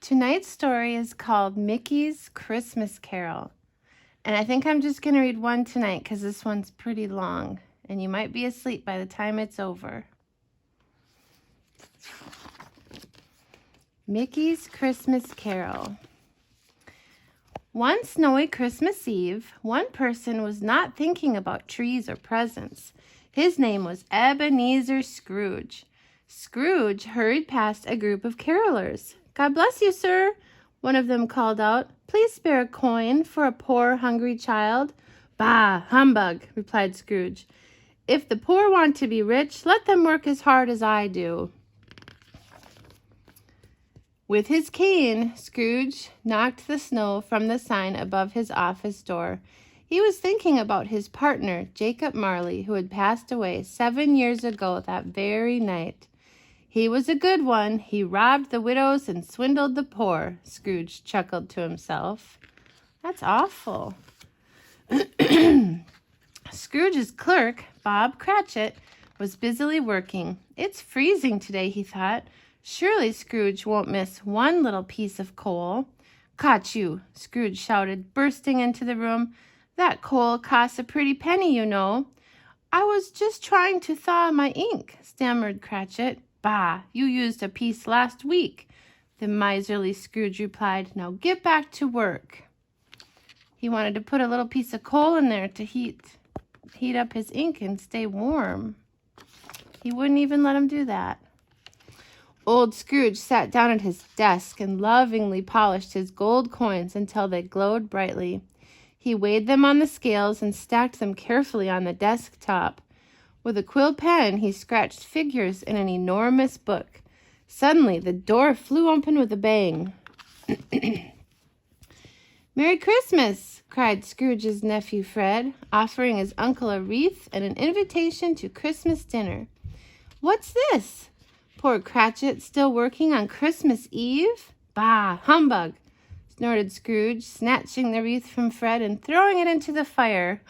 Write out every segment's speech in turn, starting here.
Tonight's story is called Mickey's Christmas Carol. And I think I'm just going to read one tonight because this one's pretty long. And you might be asleep by the time it's over. Mickey's Christmas Carol. One snowy Christmas Eve, one person was not thinking about trees or presents. His name was Ebenezer Scrooge. Scrooge hurried past a group of carolers. "God bless you, sir," one of them called out. "Please spare a coin for a poor, hungry child." "Bah, humbug," replied Scrooge. "If the poor want to be rich, let them work as hard as I do." With his cane, Scrooge knocked the snow from the sign above his office door. He was thinking about his partner, Jacob Marley, who had passed away 7 years ago that very night. "He was a good one. He robbed the widows and swindled the poor," Scrooge chuckled to himself. That's awful. Scrooge's clerk, Bob Cratchit, was busily working. "It's freezing today," he thought. "Surely Scrooge won't miss one little piece of coal." "Caught you!" Scrooge shouted, bursting into the room. "That coal costs a pretty penny, you know." "I was just trying to thaw my ink," stammered Cratchit. "Bah, you used a piece last week," the miserly Scrooge replied. "Now get back to work." He wanted to put a little piece of coal in there to heat up his ink and stay warm. He wouldn't even let him do that. Old Scrooge sat down at his desk and lovingly polished his gold coins until they glowed brightly. He weighed them on the scales and stacked them carefully on the desk top. With a quill pen, he scratched figures in an enormous book. Suddenly, the door flew open with a bang. "Merry Christmas!" cried Scrooge's nephew Fred, offering his uncle a wreath and an invitation to Christmas dinner. "What's this? Poor Cratchit still working on Christmas Eve? Bah, humbug!" snorted Scrooge, snatching the wreath from Fred and throwing it into the fire.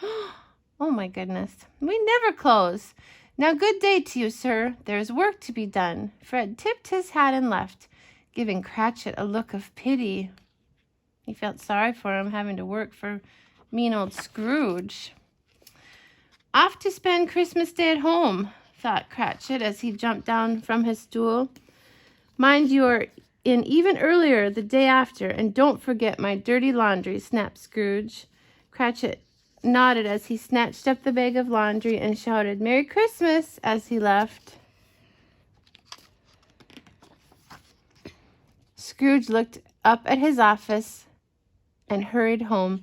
"Oh, my goodness. We never close. Now, good day to you, sir. There's work to be done." Fred tipped his hat and left, giving Cratchit a look of pity. He felt sorry for him having to work for mean old Scrooge. "Off to spend Christmas Day at home," thought Cratchit as he jumped down from his stool. "Mind you're in even earlier the day after, and don't forget my dirty laundry," snapped Scrooge. Cratchit nodded as he snatched up the bag of laundry and shouted "Merry Christmas" as he left. Scrooge looked up at his office and hurried home.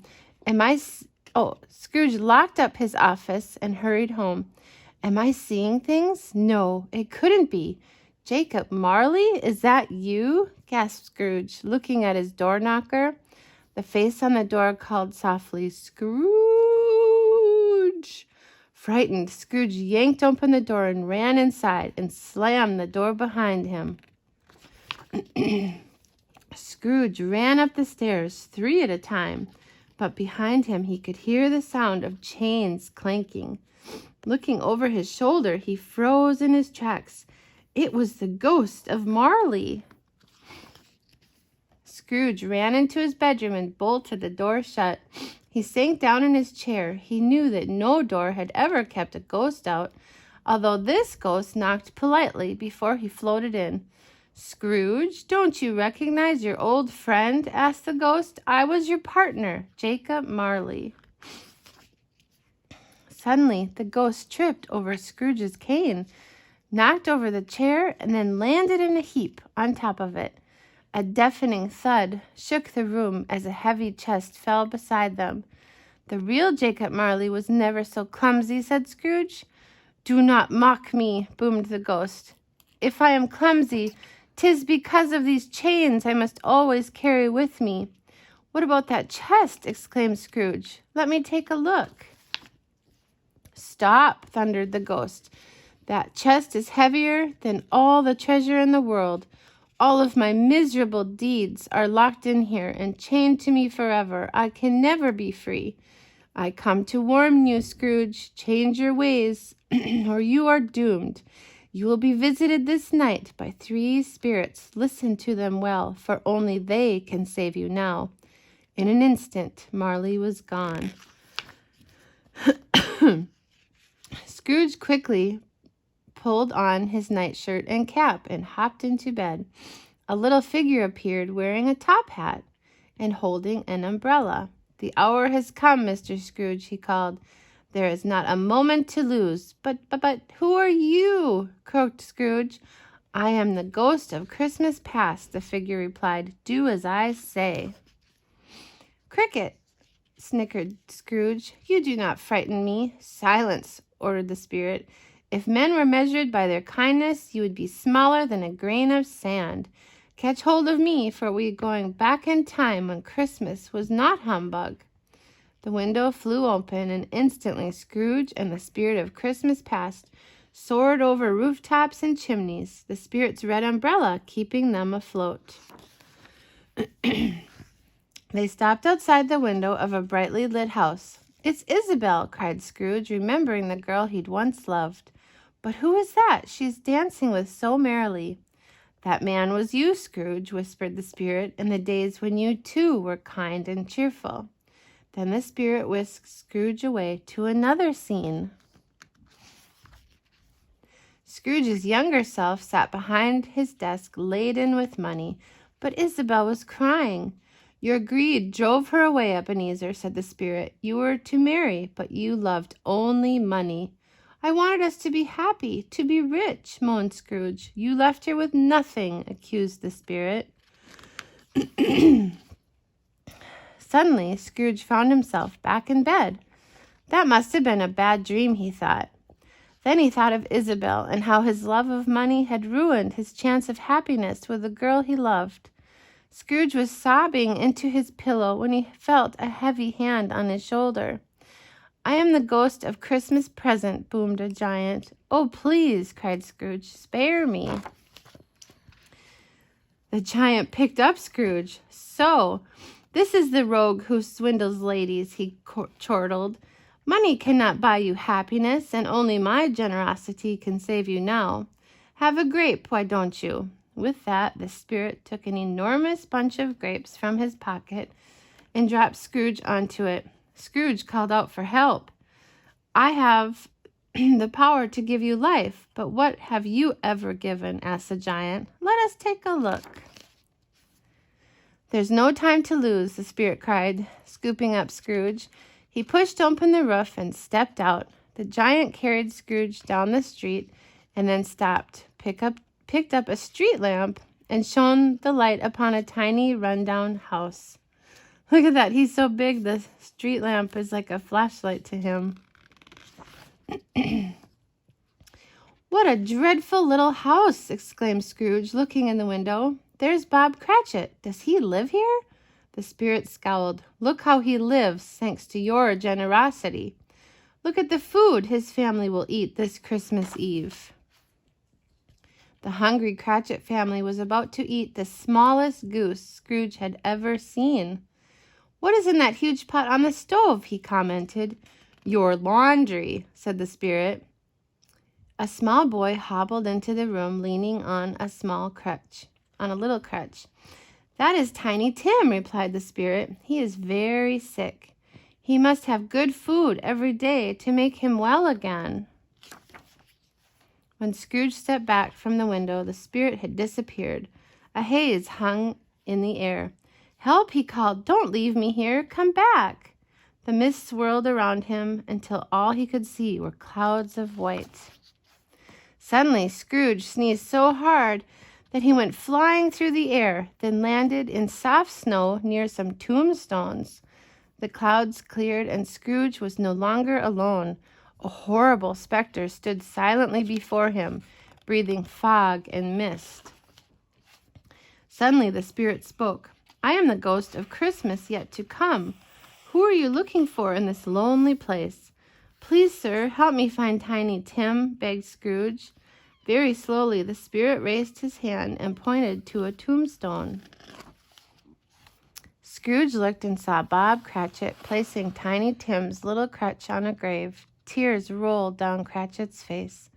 Scrooge locked up his office and hurried home. "Am I seeing things? No, it couldn't be. Jacob Marley, is that you?" gasped Scrooge, looking at his door knocker. The face on the door called softly, "Scrooge!" Frightened, Scrooge yanked open the door and ran inside and slammed the door behind him. Scrooge ran up the stairs, 3 at a time, but behind him he could hear the sound of chains clanking. Looking over his shoulder, he froze in his tracks. It was the ghost of Marley. Scrooge ran into his bedroom and bolted the door shut. He sank down in his chair. He knew that no door had ever kept a ghost out, although this ghost knocked politely before he floated in. "Scrooge, don't you recognize your old friend?" asked the ghost. "I was your partner, Jacob Marley." Suddenly, the ghost tripped over Scrooge's cane, knocked over the chair, and then landed in a heap on top of it. A deafening thud shook the room as a heavy chest fell beside them. "The real Jacob Marley was never so clumsy," said Scrooge. "Do not mock me," boomed the ghost. "If I am clumsy, 'tis because of these chains I must always carry with me." "What about that chest?" exclaimed Scrooge. "Let me take a look." "Stop," thundered the ghost. "That chest is heavier than all the treasure in the world. All of my miserable deeds are locked in here and chained to me forever. I can never be free. I come to warn you, Scrooge. Change your ways, or you are doomed. You will be visited this night by 3 spirits. Listen to them well, for only they can save you now." In an instant, Marley was gone. Scrooge quickly pulled on his nightshirt and cap and hopped into bed. A little figure appeared wearing a top hat and holding an umbrella. "The hour has come, Mr. Scrooge," he called. "There is not a moment to lose." But, who are you?" croaked Scrooge. "I am the ghost of Christmas past," the figure replied. "Do as I say." "Cricket," snickered Scrooge. "You do not frighten me." "Silence," ordered the spirit. "If men were measured by their kindness, you would be smaller than a grain of sand. Catch hold of me, for we are going back in time when Christmas was not humbug." The window flew open, and instantly Scrooge and the spirit of Christmas past soared over rooftops and chimneys, the spirit's red umbrella keeping them afloat. They stopped outside the window of a brightly lit house. "It's Isabel," cried Scrooge, remembering the girl he'd once loved. "But who is that she's dancing with so merrily?" "That man was you, Scrooge," whispered the spirit, "in the days when you, too, were kind and cheerful." Then the spirit whisked Scrooge away to another scene. Scrooge's younger self sat behind his desk laden with money, but Isabel was crying. "Your greed drove her away, Ebenezer," said the spirit. "You were to marry, but you loved only money." "I wanted us to be happy, to be rich," moaned Scrooge. "You left her with nothing," accused the spirit. Suddenly, Scrooge found himself back in bed. That must have been a bad dream, he thought. Then he thought of Isabel and how his love of money had ruined his chance of happiness with the girl he loved. Scrooge was sobbing into his pillow when he felt a heavy hand on his shoulder. "I am the ghost of Christmas present," boomed a giant. "Oh, please," cried Scrooge, "spare me." The giant picked up Scrooge. "So, this is the rogue who swindles ladies," he chortled. "Money cannot buy you happiness, and only my generosity can save you now. Have a grape, why don't you?" With that, the spirit took an enormous bunch of grapes from his pocket and dropped Scrooge onto it. Scrooge called out for help. "I have the power to give you life, but what have you ever given?" asked the giant. "Let us take a look." "There's no time to lose," the spirit cried, scooping up Scrooge. He pushed open the roof and stepped out. The giant carried Scrooge down the street and then stopped, picked up a street lamp, and shone the light upon a tiny rundown house. Look at that. He's so big, the street lamp is like a flashlight to him. "What a dreadful little house!" exclaimed Scrooge, looking in the window. "There's Bob Cratchit. Does he live here?" The spirit scowled. "Look how he lives, thanks to your generosity. Look at the food his family will eat this Christmas Eve." The hungry Cratchit family was about to eat the smallest goose Scrooge had ever seen. "What is in that huge pot on the stove?" he commented. "Your laundry," said the spirit. A small boy hobbled into the room leaning on a little crutch. "That is Tiny Tim," replied the spirit. "He is very sick. He must have good food every day to make him well again." When Scrooge stepped back from the window, the spirit had disappeared. A haze hung in the air. "Help!" he called. "Don't leave me here. Come back." The mist swirled around him until all he could see were clouds of white. Suddenly, Scrooge sneezed so hard that he went flying through the air, then landed in soft snow near some tombstones. The clouds cleared, and Scrooge was no longer alone. A horrible specter stood silently before him, breathing fog and mist. Suddenly the spirit spoke. "I am the ghost of Christmas yet to come. Who are you looking for in this lonely place?" "Please, sir, help me find Tiny Tim," begged Scrooge. Very slowly the spirit raised his hand and pointed to a tombstone. Scrooge looked and saw Bob Cratchit placing Tiny Tim's little crutch on a grave. Tears rolled down Cratchit's face.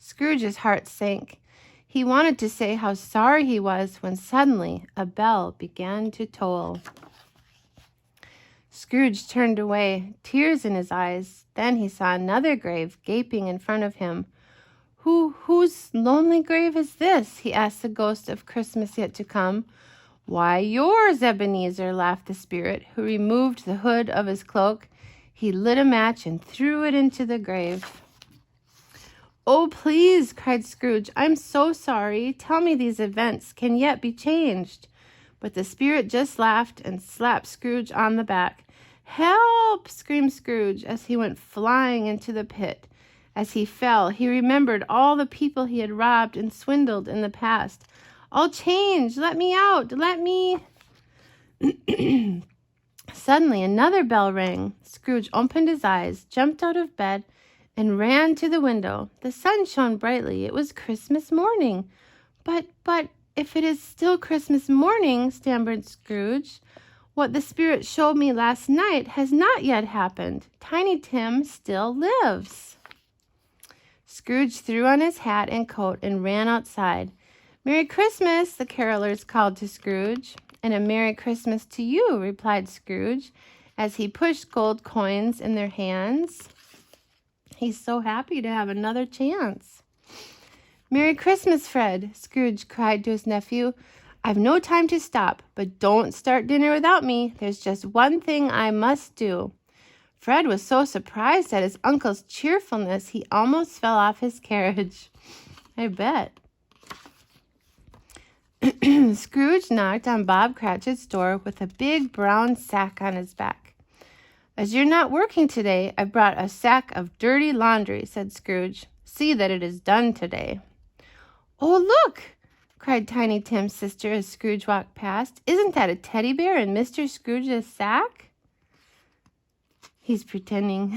Scrooge's heart sank. He wanted to say how sorry he was when suddenly a bell began to toll. Scrooge turned away, tears in his eyes. Then he saw another grave gaping in front of him. Whose lonely grave is this?" he asked the ghost of Christmas yet to come. "Why, yours, Ebenezer," laughed the spirit, who removed the hood of his cloak. He lit a match and threw it into the grave. "Oh, please," cried Scrooge, "I'm so sorry. Tell me these events can yet be changed." But the spirit just laughed and slapped Scrooge on the back. "Help!" screamed Scrooge as he went flying into the pit. As he fell, he remembered all the people he had robbed and swindled in the past. "I'll change! Let me out! Let me—" Suddenly another bell rang. Scrooge opened his eyes, jumped out of bed, and ran to the window. The sun shone brightly. It was Christmas morning. But, if it is still Christmas morning," stammered Scrooge, "what the spirit showed me last night has not yet happened. Tiny Tim still lives." Scrooge threw on his hat and coat and ran outside. "Merry Christmas," the carolers called to Scrooge. "And a Merry Christmas to you," replied Scrooge, as he pushed gold coins in their hands. He's so happy to have another chance. "Merry Christmas, Fred," Scrooge cried to his nephew. "I've no time to stop, but don't start dinner without me. There's just one thing I must do." Fred was so surprised at his uncle's cheerfulness, he almost fell off his carriage. I bet. Scrooge knocked on Bob Cratchit's door with a big brown sack on his back. "As you're not working today, I brought a sack of dirty laundry," said Scrooge. "See that it is done today." "Oh, look!" cried Tiny Tim's sister as Scrooge walked past. "Isn't that a teddy bear in Mr. Scrooge's sack?" He's pretending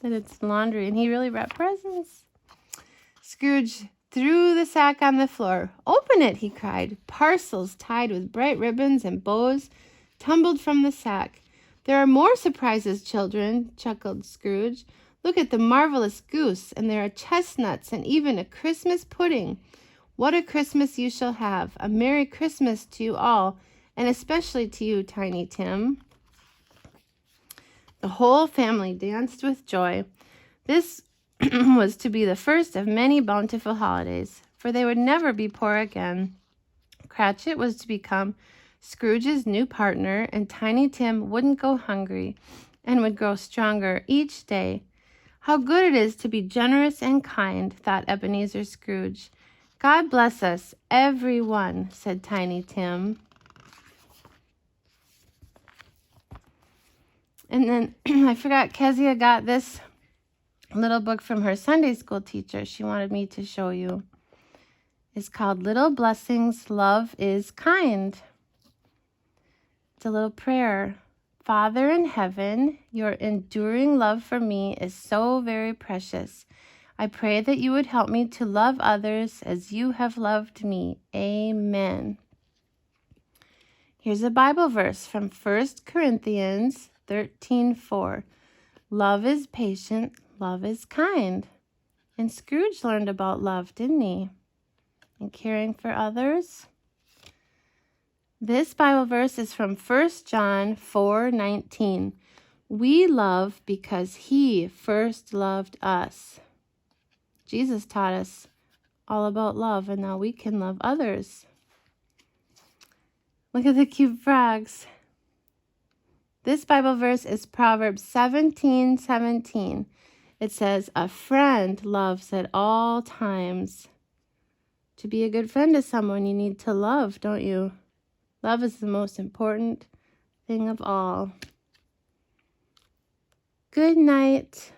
that it's laundry, and he really brought presents. Scrooge threw the sack on the floor. "Open it," he cried. Parcels tied with bright ribbons and bows tumbled from the sack. "There are more surprises, children," chuckled Scrooge. "Look at the marvelous goose, and there are chestnuts and even a Christmas pudding. What a Christmas you shall have. A Merry Christmas to you all, and especially to you, Tiny Tim." The whole family danced with joy. This was to be the first of many bountiful holidays, for they would never be poor again. Cratchit was to become Scrooge's new partner, and Tiny Tim wouldn't go hungry and would grow stronger each day. "How good it is to be generous and kind," thought Ebenezer Scrooge. "God bless us, every one," said Tiny Tim. And then I forgot, Kezia got this little book from her Sunday school teacher. She wanted me to show you. It's called Little Blessings, Love is Kind. It's a little prayer. "Father in heaven, your enduring love for me is so very precious. I pray that you would help me to love others as you have loved me. Amen." Here's a Bible verse from 1 Corinthians 13:4. "Love is patient, love is kind." And Scrooge learned about love, didn't he? And caring for others. This Bible verse is from 1 John 4:19. "We love because he first loved us." Jesus taught us all about love, and now we can love others. Look at the cute frogs. This Bible verse is Proverbs 17:17. It says, "A friend loves at all times." To be a good friend to someone, you need to love, don't you? Love is the most important thing of all. Good night.